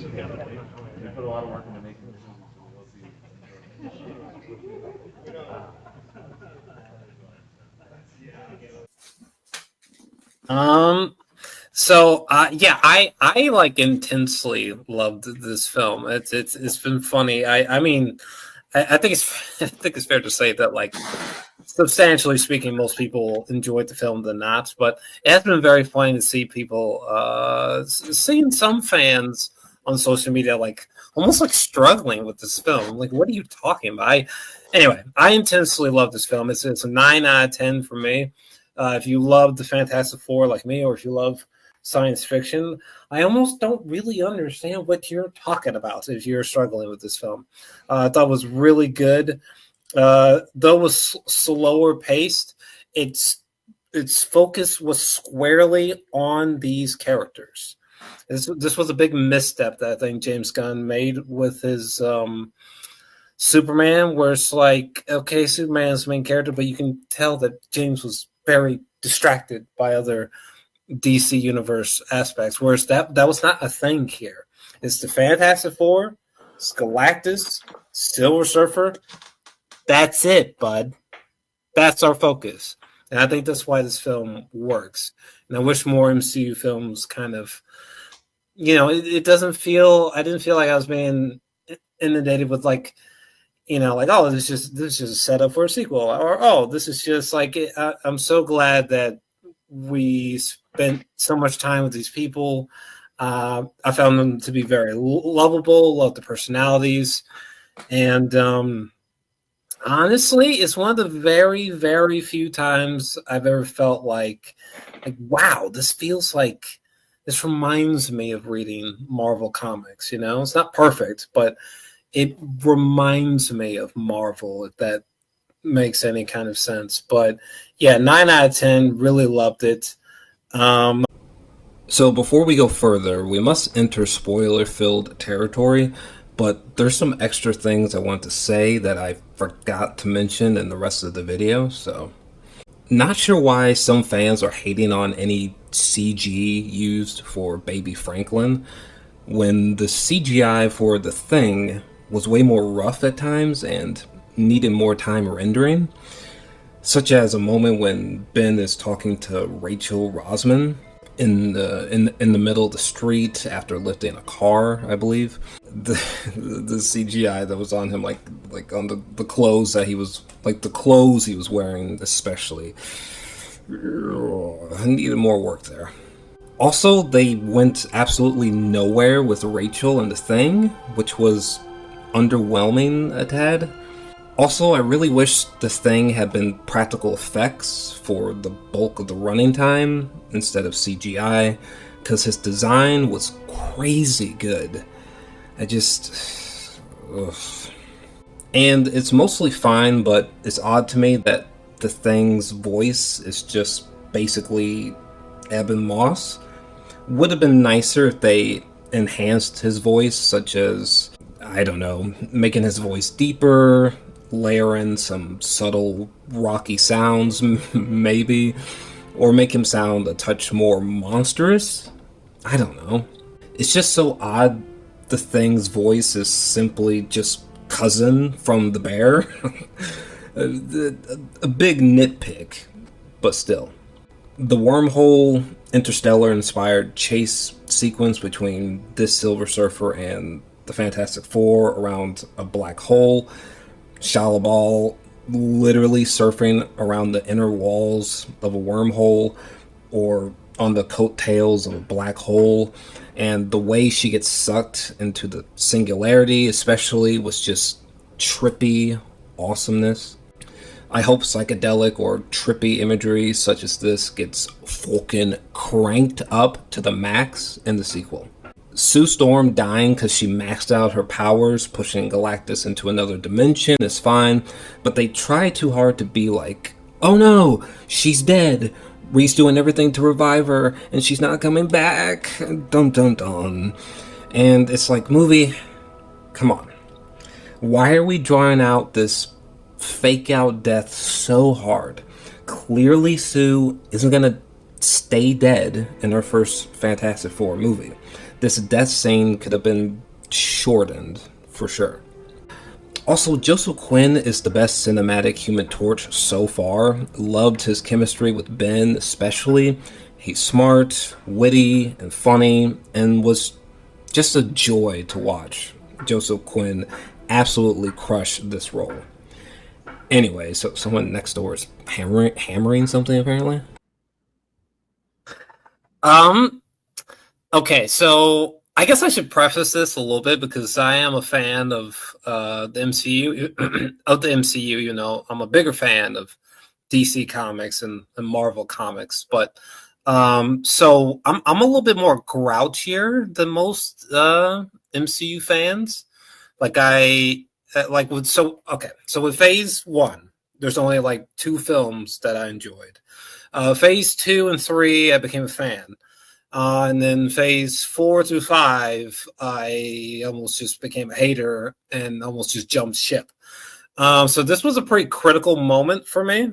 They put a lot of work into making this Yeah, I like intensely loved this film. It's been funny. I mean, I think it's I think it's fair to say that, like, substantially speaking, most people enjoyed the film than not. But it has been very funny to see people, seeing some fans on social media, like, almost like struggling with this film. Like, what are you talking about? Anyway, I intensely love this film. It's a 9 out of 10 for me. If you love the Fantastic Four like me, or if you love science fiction, I almost don't really understand what you're talking about if you're struggling with this film. I thought it was really good. Though it was slower paced, its focus was squarely on these characters. This was a big misstep that I think James Gunn made with his Superman, where it's like, okay, Superman's the main character, but you can tell that James was very distracted by other DC Universe aspects, whereas that was not a thing here. It's the Fantastic Four, it's Galactus, Silver Surfer. That's it, bud. That's our focus. And I think that's why this film works. And I wish more MCU films kind of, it doesn't feel, I didn't feel like I was being inundated with, like, like, oh, this is just a setup for a sequel, or, oh, this is just like, I'm so glad that we spent so much time with these people. I found them to be very lovable, love the personalities, and honestly, it's one of the very, very few times I've ever felt like, wow, this reminds me of reading Marvel comics. It's not perfect, but it reminds me of Marvel, if that makes any kind of sense. But yeah, 9 out of 10, really loved it. So before we go further, we must enter spoiler-filled territory, but there's some extra things I want to say that I forgot to mention in the rest of the video, so... Not sure why some fans are hating on any CG used for Baby Franklin, when the CGI for The Thing was way more rough at times and needed more time rendering, such as a moment when Ben is talking to Rachel Rosman in the middle of the street after lifting a car, I believe. The CGI that was on him, like on the clothes that he was, like the clothes he was wearing especially, needed more work there. Also, they went absolutely nowhere with Rachel and The Thing, which was underwhelming a tad. Also, I really wish The Thing had been practical effects for the bulk of the running time instead of CGI, because his design was crazy good. Ugh. And it's mostly fine, but it's odd to me that The Thing's voice is just basically Ebon Moss. Would have been nicer if they enhanced his voice, such as, I don't know, making his voice deeper, layer in some subtle rocky sounds, maybe, or make him sound a touch more monstrous. I don't know. It's just so odd. The Thing's voice is simply just cousin from the bear. a big nitpick, but still. The wormhole Interstellar-inspired chase sequence between this Silver Surfer and the Fantastic Four around a black hole, Shalabal literally surfing around the inner walls of a wormhole or on the coattails of a black hole, and the way she gets sucked into the singularity especially was just trippy awesomeness. I hope psychedelic or trippy imagery such as this gets fucking cranked up to the max in the sequel. Sue Storm dying because she maxed out her powers, pushing Galactus into another dimension, is fine, but they try too hard to be like, oh no, she's dead, Reese doing everything to revive her, and she's not coming back, dun dun dun. And it's like, movie, come on. Why are we drawing out this fake out death so hard? Clearly Sue isn't gonna stay dead in her first Fantastic Four movie. This death scene could have been shortened for sure. Also, Joseph Quinn is the best cinematic Human Torch so far. Loved his chemistry with Ben, especially. He's smart, witty, and funny, and was just a joy to watch. Joseph Quinn absolutely crushed this role. Anyway, so someone next door is hammering something apparently. Okay, so I guess I should preface this a little bit because I am a fan of the MCU. Of the MCU, you know, I'm a bigger fan of DC Comics and Marvel Comics, but so I'm a little bit more grouchier than most MCU fans. Like so with Phase 1, there's only like 2 films that I enjoyed. Phase 2 and 3, I became a fan. And then Phase 4 through 5, I almost just became a hater and almost just jumped ship. So this was a pretty critical moment for me,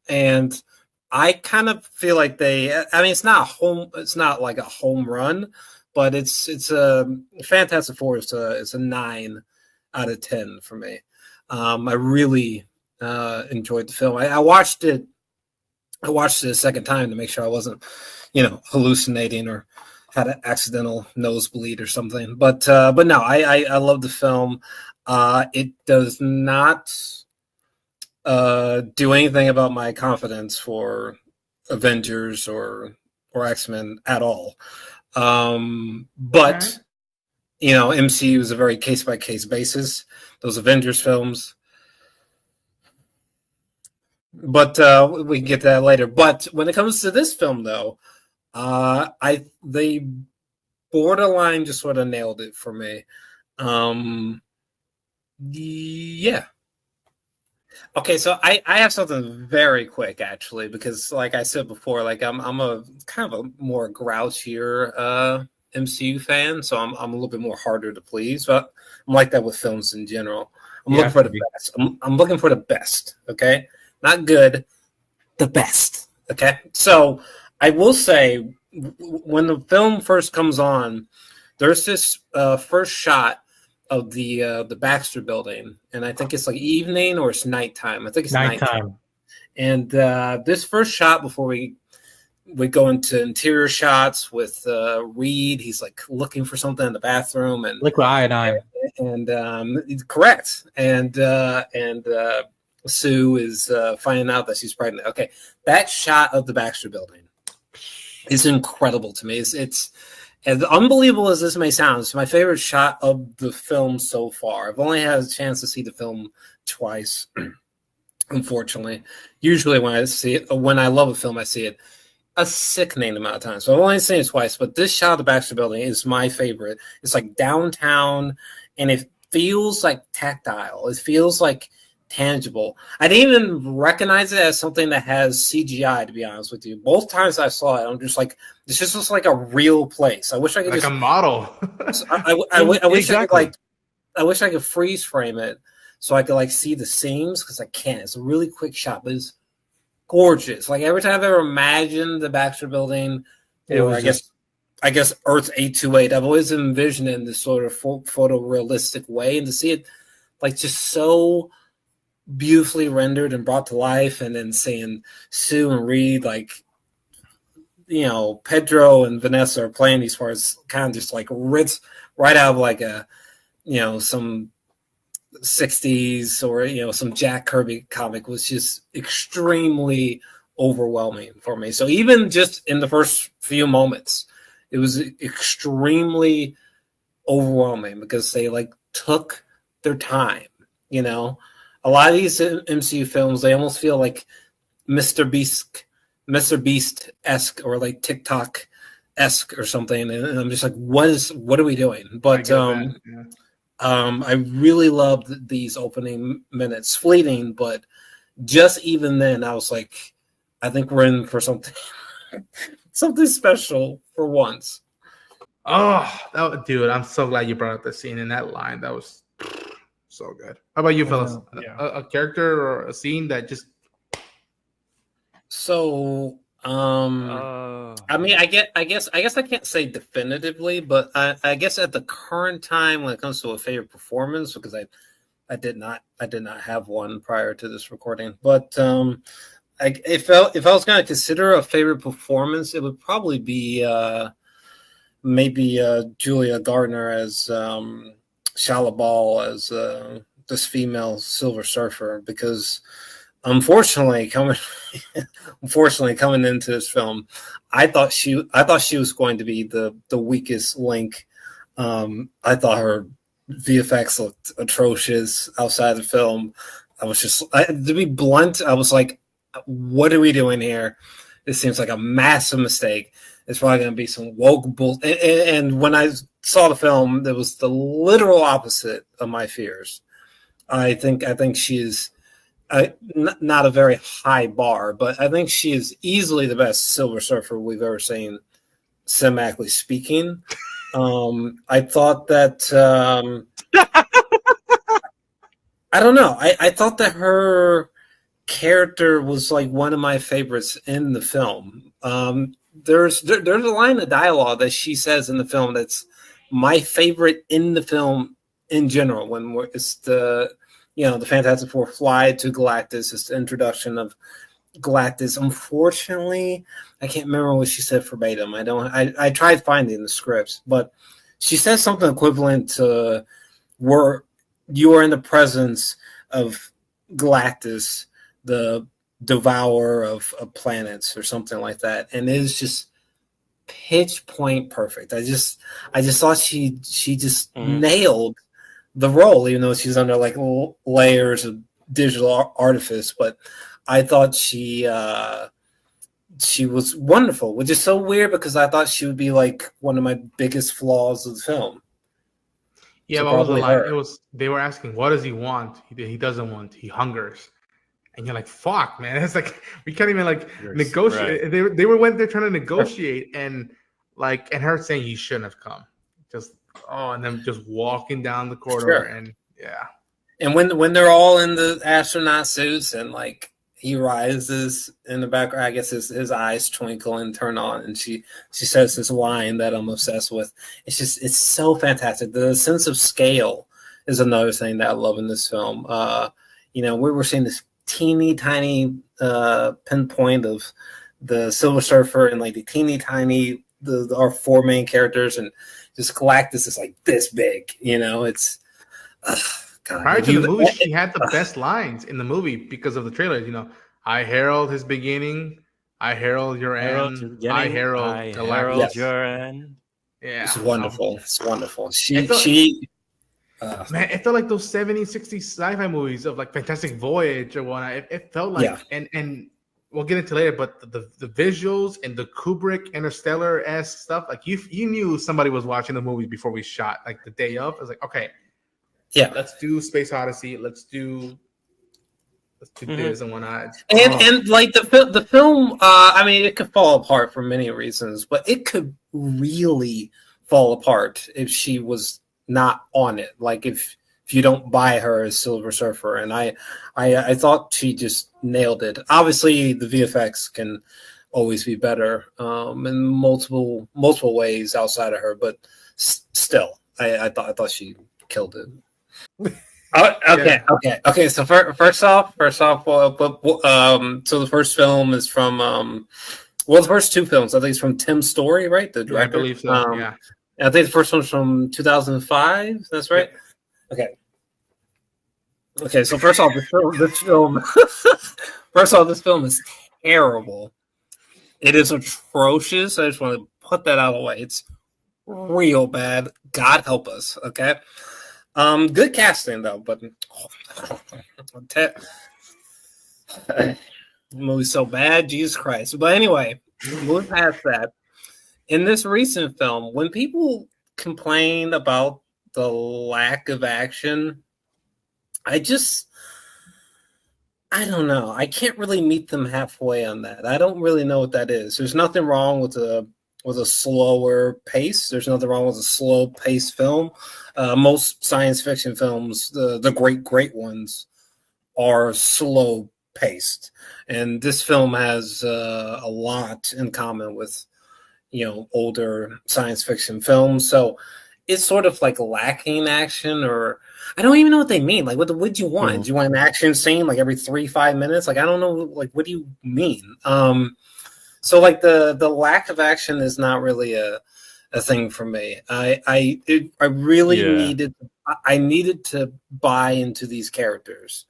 and I kind of feel like it's not like a home run, but it's a Fantastic Four. It's a 9 out of 10 for me. I really enjoyed the film. I watched it a second time to make sure I wasn't, hallucinating or had an accidental nosebleed or something. But no, I love the film. It does not do anything about my confidence for Avengers or X-Men at all. But MCU is a very case by case basis. Those Avengers films. But we can get to that later. But when it comes to this film, though, they borderline just sort of nailed it for me. Yeah. Okay, so I have something very quick actually, because like I said before, like I'm a kind of a more grouchier MCU fan, so I'm a little bit more harder to please. But I'm like that with films in general. I'm looking for the best. I'm looking for the best. Okay, not good, the best. Okay, so I will say when the film first comes on, there's this first shot of the Baxter Building, and I think it's like evening or it's nighttime. I think it's nighttime. And this first shot before we go into interior shots with Reed, he's like looking for something in the bathroom and liquid iodine. And correct. And Sue is finding out that she's pregnant. Okay, that shot of the Baxter Building is incredible to me. It's as unbelievable as this may sound, it's my favorite shot of the film so far. I've only had a chance to see the film twice, unfortunately. Usually when I love a film, I see it a sickening amount of times. So I've only seen it twice, but this shot of the Baxter Building is my favorite. It's like downtown, and it feels like tactile. It feels like tangible. I didn't even recognize it as something that has CGI, to be honest with you. Both times I saw it, I'm just like, this just looks like a real place. I wish I could like just a model. I wish exactly. I wish I could freeze frame it so I could like see the seams, because I can't. It's a really quick shot, but it's gorgeous. Like every time I've ever imagined the Baxter Building, or I guess Earth 828, I've always envisioned it in this sort of photorealistic way, and to see it like just so beautifully rendered and brought to life, and then seeing Sue and Reed, like, Pedro and Vanessa are playing these parts kind of just like ripped right out of like a, some 60s or, some Jack Kirby comic, was just extremely overwhelming for me. So even just in the first few moments, it was extremely overwhelming because they like took their time, A lot of these MCU films, they almost feel like Mr. Beast-esque or like TikTok-esque or something, and I'm just like, what are we doing? But I really loved these opening minutes, fleeting, but just even then, I was like, I think we're in for something special for once. Oh, dude, I'm so glad you brought up the scene in that line. That was so good. How about you, fellas? A character or a scene that just... So I mean, I guess I can't say definitively, but I guess at the current time, when it comes to a favorite performance, because I did not have one prior to this recording, but if I was going to consider a favorite performance, it would probably be maybe Julia Garner as Shalabal as this female Silver Surfer, because unfortunately coming into this film, I thought she was going to be the weakest link. I thought her VFX looked atrocious outside the film. I was just, to be blunt, I was like, what are we doing here? This seems like a massive mistake. It's probably going to be some woke bull. And when I saw the film, it was the literal opposite of my fears. I think she is not a very high bar, but I think she is easily the best Silver Surfer we've ever seen, cinematically speaking. I thought that I don't know. I thought that her character was like one of my favorites in the film. There's a line of dialogue that she says in the film that's my favorite in the film in general. When it's the Fantastic Four fly to Galactus, it's the introduction of Galactus. Unfortunately, I can't remember what she said verbatim. I tried finding the scripts, but she says something equivalent to "Where you are in the presence of Galactus, the devourer of planets," or something like that, and it is just pitch point perfect. I just thought she just nailed the role, even though she's under like layers of digital artifice. But I thought she was wonderful, which is so weird because I thought she would be like one of my biggest flaws of the film. Yeah, but what was the line? It was, they were asking, what does he want? He doesn't want. He hungers. And you're like, fuck, man. It's like, we can't even like negotiate. Right. They went there trying to negotiate, and her saying he shouldn't have come. And then just walking down the corridor, and yeah. And when they're all in the astronaut suits, and like he rises in the background, I guess his eyes twinkle and turn on, and she says this line that I'm obsessed with. It's so fantastic. The sense of scale is another thing that I love in this film. We were seeing this teeny tiny pinpoint of the Silver Surfer and like the teeny tiny our four main characters, and just Galactus is like this big. It's God, prior to the movie, she had the best lines in the movie because of the trailer. I herald his beginning, I herald your end, I herald your end. Yeah, it's wonderful. It's wonderful. Man, it felt like those 70s, 60s sci-fi movies of like Fantastic Voyage or whatnot. It felt like, and we'll get into later, but the visuals and the Kubrick Interstellar-esque stuff, like you knew somebody was watching the movie before we shot, like the day of. I was like, okay, yeah, let's do Space Odyssey. Let's do this and whatnot. And like the film, I mean, it could fall apart for many reasons, but it could really fall apart if she was not on it. Like if you don't buy her as Silver Surfer, and I thought she just nailed it. Obviously, the VFX can always be better in multiple ways outside of her, but still, I thought she killed it. Okay. So first off, so the first film is from the first two films, I think, it's from Tim Story, right? The director. I believe so. Yeah. I think the first one's from 2005. That's right. Yeah. Okay. So first off, this film is terrible. It is atrocious. I just want to put that out of the way. It's real bad. God help us. Okay. Good casting though, but the movie's so bad, Jesus Christ. But anyway, moving past that. In this recent film, when people complain about the lack of action, I don't know. I can't really meet them halfway on that. I don't really know what that is. There's nothing wrong with a slower pace. There's nothing wrong with a slow pace film. Most science fiction films, the great ones, are slow paced, and this film has a lot in common with older science fiction films. So it's sort of like lacking action, or I don't even know what they mean. Like, what do you want? Do you want an action scene like every 3-5 minutes? Like, I don't know. Like, what do you mean? So like the lack of action is not really a thing for me. I really needed to buy into these characters.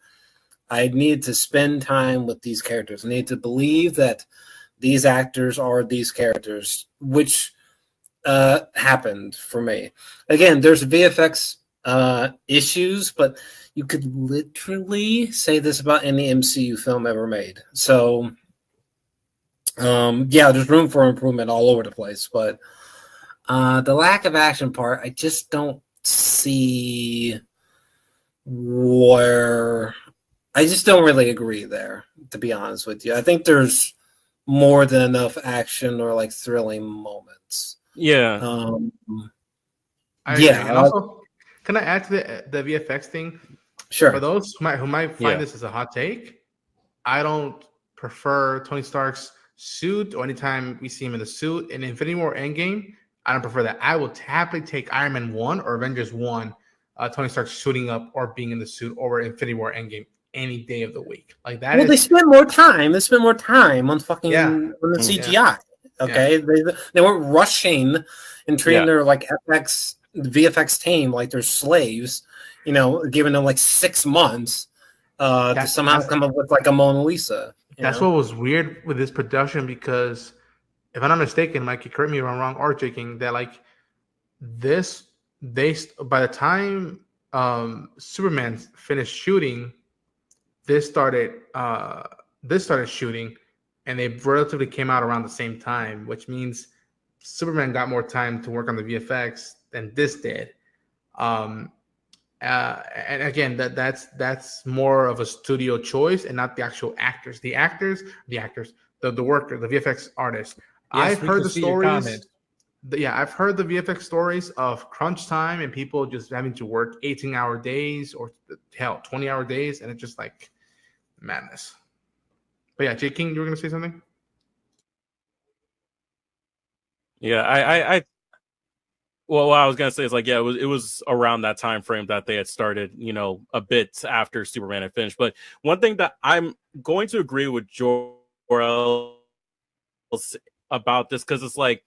I needed to spend time with these characters. I needed to believe that these actors are these characters, which happened for me. Again, there's VFX issues, but you could literally say this about any MCU film ever made. So, there's room for improvement all over the place, but the lack of action part, I just don't see where. I just don't really agree there, to be honest with you. I think there's more than enough action or like thrilling moments. Yeah. And also, can I add to the VFX thing? Sure. For those who might find this as a hot take, I don't prefer Tony Stark's suit, or anytime we see him in the suit in Infinity War Endgame, I don't prefer that. I will happily take Iron Man 1 or Avengers 1, Tony Stark suiting up or being in the suit, over Infinity War Endgame any day of the week. Like that. Well, they spend more time. They spend more time on fucking on the CGI. Yeah. Okay, they weren't rushing and treating their like VFX team like they're slaves. Giving them like 6 months to somehow come up with like a Mona Lisa. That's what was weird with this production, because if I'm not mistaken, Mike, correct me if I'm wrong, or Jaking, that like by the time Superman finished shooting, this started shooting, and they relatively came out around the same time, which means Superman got more time to work on the VFX than this did. And again, that's more of a studio choice and not the actual actors. The worker, the VFX artist. I've heard the stories. I've heard the VFX stories of crunch time and people just having to work 18-hour days or 20-hour days, and it's just like madness. But yeah, J. King, you were going to say something? Yeah, well, what I was going to say is like, it was around that time frame that they had started, a bit after Superman had finished. But one thing that I'm going to agree with Jor-Els about this, because it's like,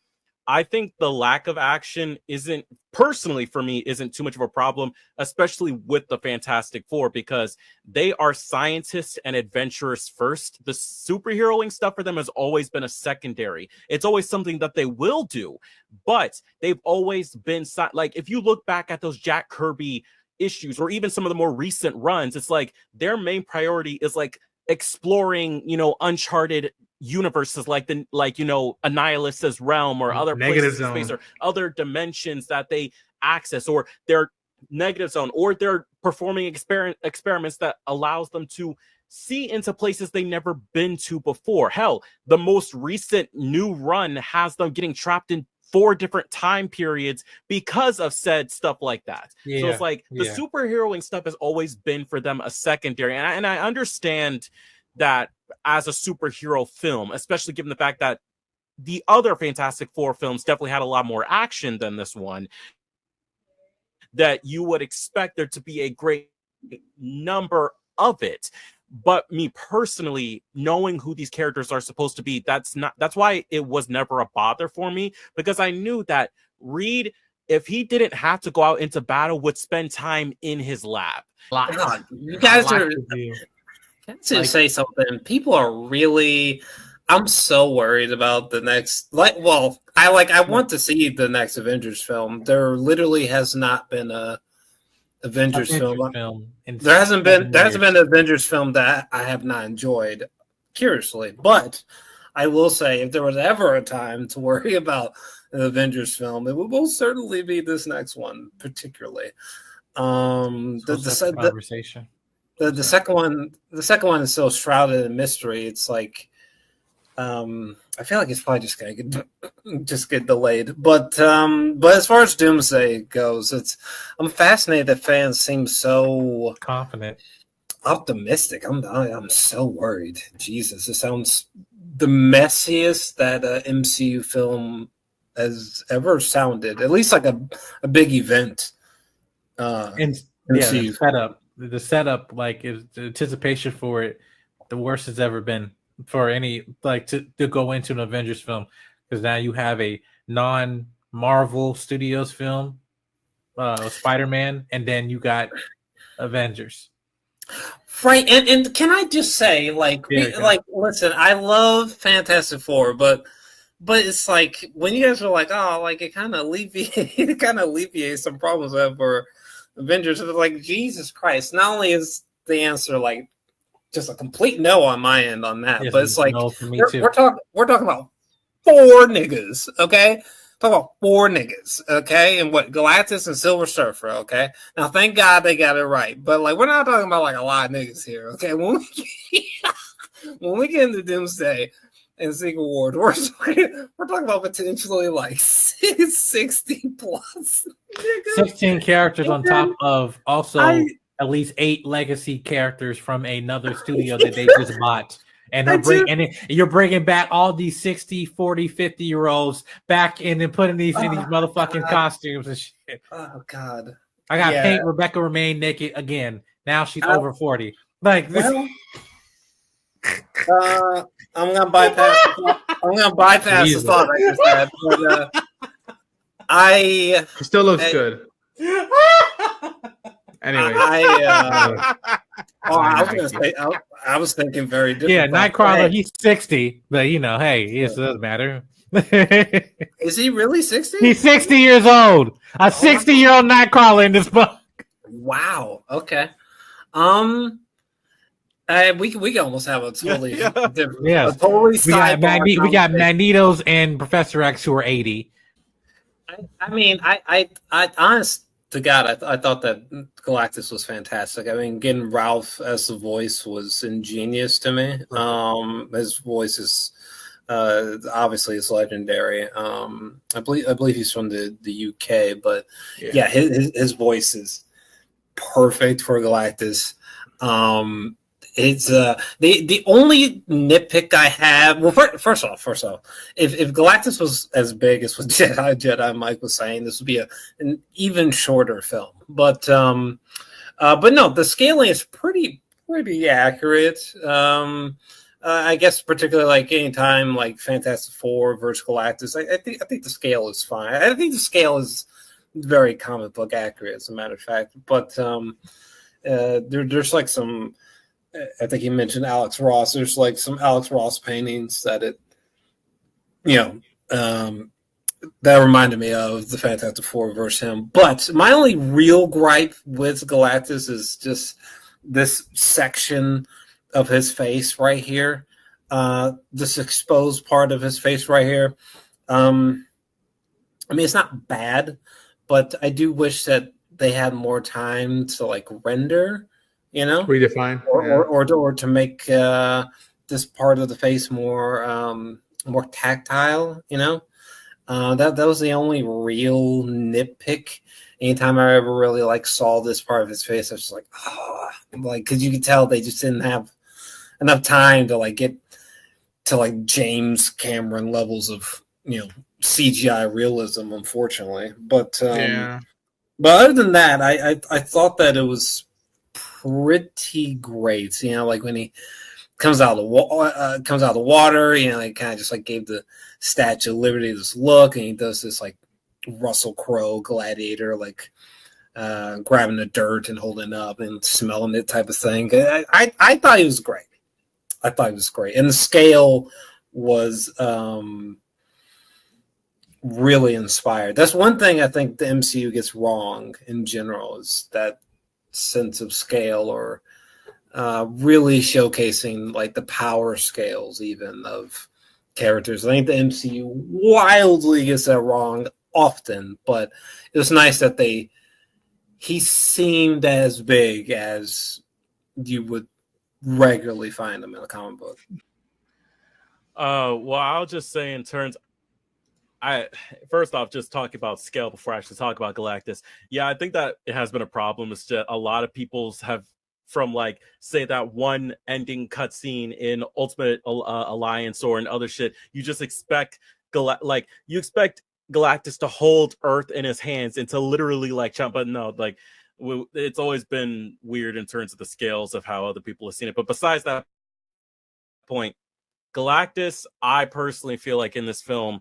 I think the lack of action isn't too much of a problem, especially with the Fantastic Four, because they are scientists and adventurers first. The superheroing stuff for them has always been a secondary. It's always something that they will do, but they've always been like, if you look back at those Jack Kirby issues, or even some of the more recent runs, it's like their main priority is like exploring, uncharted universes, like a Nihilist's realm, or other places in space, or other dimensions that they access, or their negative zone, or they're performing experiments that allows them to see into places they never been to before. Hell, the most recent new run has them getting trapped in 4 different time periods because of said stuff like that. So it's like the superheroing stuff has always been for them a secondary, and I understand that as a superhero film, especially given the fact that the other Fantastic Four films definitely had a lot more action than this one, that you would expect there to be a great number of it. But me personally, knowing who these characters are supposed to be, that's why it was never a bother for me, because I knew that Reed, if he didn't have to go out into battle, would spend time in his lab. God, you guys are... To say something, people are really. I'm so worried about the next. I want to see the next Avengers film. There literally has not been a Avengers film. There hasn't been an Avengers film that I have not enjoyed. Curiously, but I will say, if there was ever a time to worry about an Avengers film, it would most certainly be this next one, particularly. Conversation. The second one is so shrouded in mystery. It's like, I feel like it's probably just gonna get delayed. But as far as Doomsday goes, I'm fascinated that fans seem so confident. optimistic. I'm so worried. Jesus, it sounds the messiest that a MCU film has ever sounded. At least like a big event. And MCU. the setup, like is the anticipation for it, the worst it's ever been for any like to go into an Avengers film, because now you have a non-Marvel Studios film, Spider-Man, and then you got Avengers. Right, and can I just say, like, listen, I love Fantastic Four, but it's like when you guys are like, oh, like it kind of alleviates some problems I have for Avengers. It's like, Jesus Christ! Not only is the answer like just a complete no on my end on that, but it's like no for me too. we're talking about 4 niggas, okay? Talk about 4 niggas, okay? And what, Galactus and Silver Surfer, okay? Now, thank God they got it right. But, like, we're not talking about, like, a lot of niggas here, okay? When we get into Doomsday and Secret Wars, we're talking about potentially, like, 60 plus niggas. 16 characters on top of also at least 8 legacy characters from another studio that they just bought. And you're bringing back all these 60, 40, 50-year-olds back in and putting these in these motherfucking costumes and shit. Oh, God. I got paint Rebecca Remain naked again. Now she's over 40. Like this. I'm gonna bypass the thought I just had. But, it still looks good. Anyway, I was thinking very different. Yeah, Nightcrawler, he's 60, but hey, it doesn't matter. Is he really 60? He's 60 years old. A 60-year-old Nightcrawler in this book. Wow. Okay. We can almost have a totally different. Yeah. A totally we got Magnetos and Professor X who are 80. I mean, I honest to God, I thought that Galactus was fantastic. I mean, getting Ralph as the voice was ingenious to me. His voice is obviously it's legendary. I believe he's from the UK, but his voice is perfect for Galactus. It's the only nitpick I have. Well, first off, if Galactus was as big as what Jedi Mike was saying, this would be an even shorter film. But no, the scaling is pretty accurate. I guess particularly like anytime like Fantastic Four versus Galactus, I think the scale is fine. I think the scale is very comic book accurate, as a matter of fact. But there's like some. I think you mentioned Alex Ross. There's like some Alex Ross paintings that that reminded me of the Fantastic Four versus him. But my only real gripe with Galactus is just this section of his face right here, this exposed part of his face right here. I mean, it's not bad, but I do wish that they had more time to like render. Redefine, or to make this part of the face more tactile. That was the only real nitpick. Anytime I ever really like saw this part of his face, I was just like, because you could tell they just didn't have enough time to like get to like James Cameron levels of CGI realism, unfortunately. But other than that, I thought that it was pretty great. Like when he comes out of the water, he kind of just like gave the Statue of Liberty this look, and he does this like Russell Crowe gladiator, like grabbing the dirt and holding it up and smelling it type of thing. I thought he was great. And the scale was really inspired. That's one thing I think the MCU gets wrong in general, is that sense of scale, or really showcasing like the power scales even of characters. I think the MCU wildly gets that wrong often, but it was nice that he seemed as big as you would regularly find him in a comic book. Well, I'll just say in terms, first off, just talk about scale before I actually talk about Galactus. Yeah, I think that it has been a problem. It's just a lot of people have from like say that one ending cutscene in Ultimate Alliance or in other shit. You just expect you expect Galactus to hold Earth in his hands and to literally like jump, but no, like it's always been weird in terms of the scales of how other people have seen it. But besides that point, Galactus, I personally feel like in this film,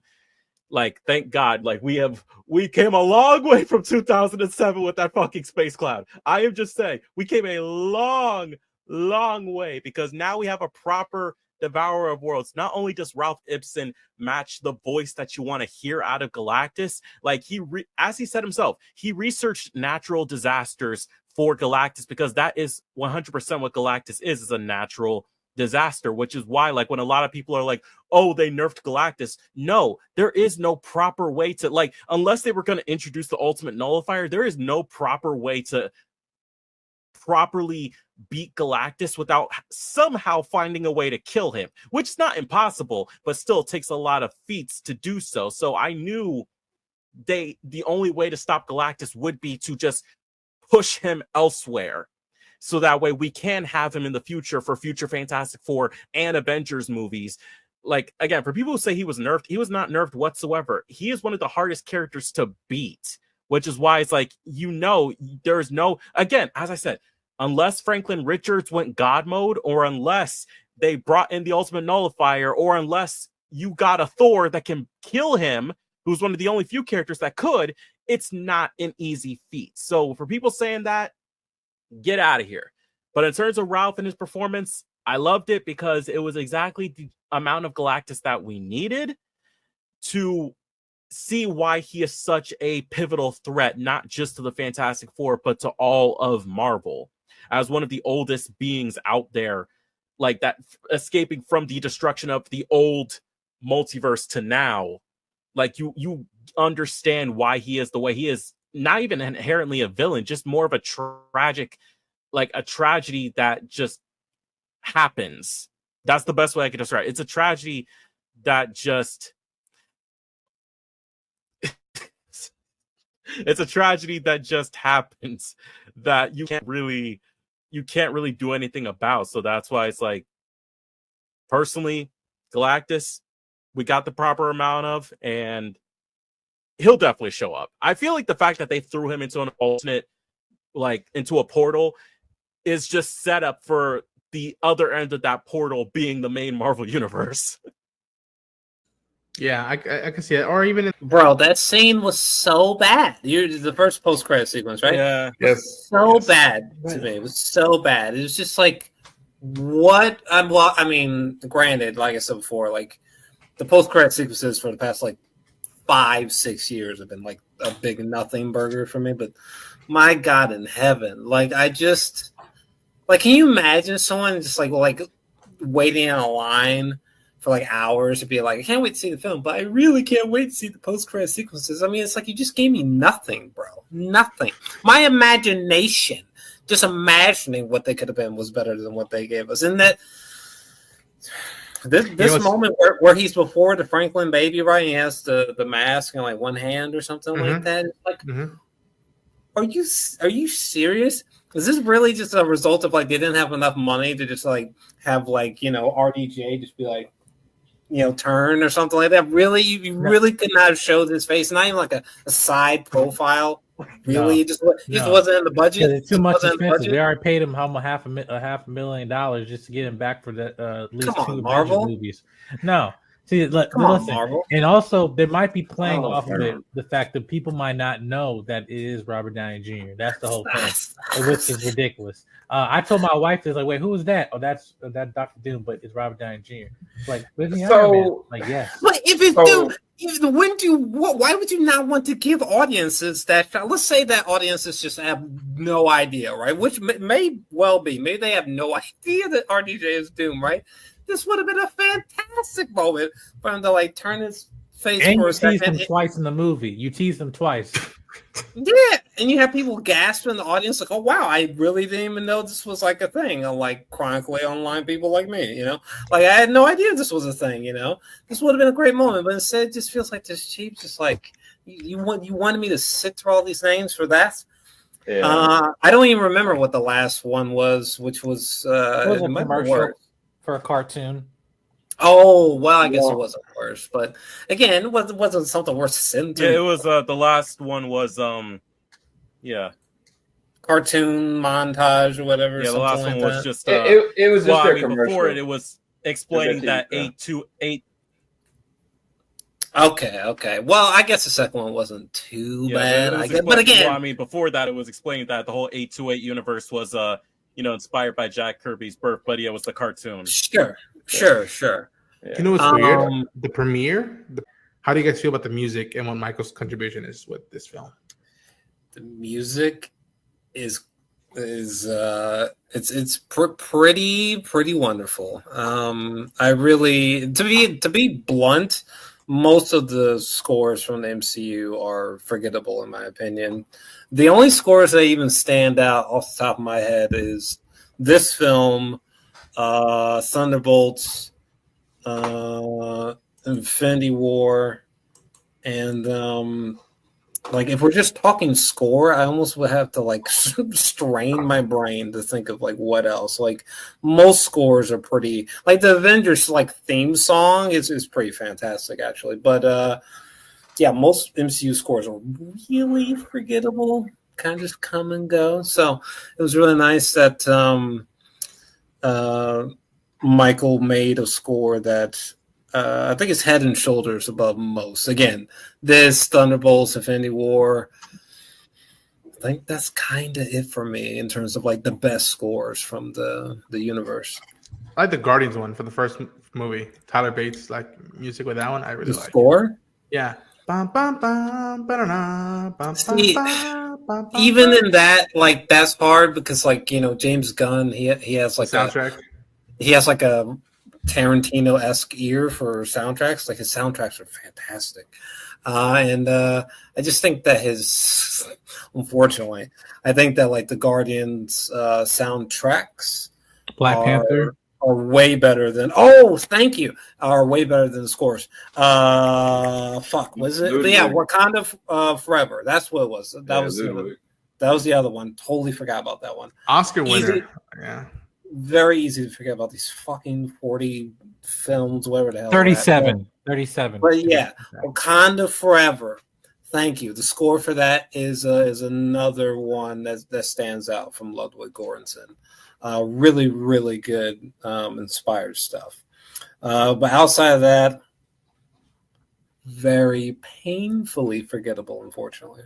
like, thank God, like we came a long way from 2007 with that fucking space cloud. I am just saying, we came a long way, because now we have a proper Devourer of Worlds. Not only does Ralph Ineson match the voice that you want to hear out of Galactus, like as he said himself, he researched natural disasters for Galactus, because that is 100% what Galactus is a natural disaster, which is why, like, when a lot of people are like, oh, they nerfed Galactus, no, there is no proper way to, like, unless they were going to introduce the ultimate nullifier, there is no proper way to properly beat Galactus without somehow finding a way to kill him, which is not impossible, but still takes a lot of feats to do so. So I knew the only way to stop Galactus would be to just push him elsewhere, so that way we can have him in the future for future Fantastic Four and Avengers movies. Like, again, for people who say he was nerfed, he was not nerfed whatsoever. He is one of the hardest characters to beat, which is why it's like, there's no, again, as I said, unless Franklin Richards went God mode, or unless they brought in the ultimate nullifier, or unless you got a Thor that can kill him, who's one of the only few characters that could, it's not an easy feat. So for people saying that, get out of here. But in terms of Ralph and his performance, I loved it, because it was exactly the amount of Galactus that we needed to see why he is such a pivotal threat, not just to the Fantastic Four, but to all of Marvel. As one of the oldest beings out there, like that, escaping from the destruction of the old multiverse to now, like you understand why he is the way he is. Not even inherently a villain, just more of a tragic, like a tragedy that just happens. That's the best way I can describe it. It's a tragedy that just it's a tragedy that just happens, that you can't really do anything about. So that's why it's like, personally, Galactus, we got the proper amount of, and he'll definitely show up. I feel like the fact that they threw him into an alternate, like into a portal, is just set up for the other end of that portal being the main Marvel universe. Yeah, I can see it. Or even bro, that scene was so bad. The first post-credit sequence, right? Yeah. Yes. So bad to me. It was so bad. It was just like, what? Well, I mean, granted, like I said before, like the post-credit sequences for the past like 5-6 years have been like a big nothing burger for me. But my God in heaven, like I just like, can you imagine someone just like waiting in a line for like hours to be like, I can't wait to see the film, but I really can't wait to see the post-credit sequences. I mean, it's like, you just gave me nothing, bro. Nothing. My imagination, just imagining what they could have been, was better than what they gave us. And that this moment where he's before the Franklin baby, right? And he has the mask in like one hand or something like that. It's like, are you serious? Is this really just a result of like they didn't have enough money to just like have like, RDJ just be like, turn or something like that? Really, you really could not have showed his face, not even like a side profile. Really, it just wasn't in the budget. It's too much expensive. They already paid him $500,000 just to get him back for the at least two Marvel movies. No, see, listen, Marvel. And also they might be playing off of it, the fact that people might not know that it is Robert Downey Jr. That's the whole thing, which is ridiculous. I told my wife, "Is like, wait, who is that? Oh, that's Dr. Doom, but it's Robert Downey Jr." Like, isn't he Iron Man? Like, yes. But if it's Doom, why would you not want to give audiences that shot? Let's say that audiences just have no idea, right? Which may well be. Maybe they have no idea that RDJ is Doom, right? This would have been a fantastic moment for him to like turn his face and for you a second. Teased him twice in the movie. You teased him twice. Yeah, and you have people gasp in the audience like, "Oh wow, I really didn't even know this was like a thing." Unlike chronically online people like me, like I had no idea this was a thing. This would have been a great moment, but instead it just feels like this cheap. Just like you wanted me to sit through all these names for that. I don't even remember what the last one was, which was It was a it might be commercial worse. for a cartoon. Oh well, I guess it wasn't worse, but again, it wasn't something worth sending to. Yeah, it was. The last one was yeah, cartoon montage or whatever. yeah. The last one was that. just it was just well, their I mean, commercial. before it was explaining that 828. Okay. Well, I guess the second one wasn't too bad. I guess, but again, well, I mean, before that, it was explaining that the whole 828 universe was inspired by Jack Kirby's birth, but yeah, it was the cartoon. Sure. Yeah. You know what's weird? The premiere. How do you guys feel about the music and what Michael's contribution is with this film? The music is it's pretty wonderful. I really to be blunt, most of the scores from the MCU are forgettable in my opinion. The only scores that even stand out off the top of my head is this film, Thunderbolts, Infinity War, and like if we're just talking score, I almost would have to like strain my brain to think of like what else. Like most scores are pretty, like the Avengers like theme song is pretty fantastic actually. But yeah, most MCU scores are really forgettable, kind of just come and go. So it was really nice that Michael made a score that I think it's head and shoulders above most. Again, this Thunderbolts, Infinity War, I think that's kind of it for me in terms of like the best scores from the universe. I like the Guardians one for the first movie. Tyler Bates like music with that one. I really the like score. Yeah. See, even in that, like that's hard because like James Gunn, he has like soundtrack. He has like a Tarantino-esque ear for soundtracks. Like his soundtracks are fantastic. And I just think that unfortunately, I think that like the Guardians soundtracks Black Panther are way better than are way better than the scores. Was it? Ludwig. Yeah, Wakanda Forever. That's what it was. That was the other one. Totally forgot about that one. Oscar winner. Easy. Yeah. Very easy to forget about these fucking 40 films, whatever the hell. 37. But yeah, Wakanda Forever. Thank you. The score for that is another one that stands out from Ludwig Göransson. Really, really good, inspired stuff. But outside of that, very painfully forgettable, unfortunately.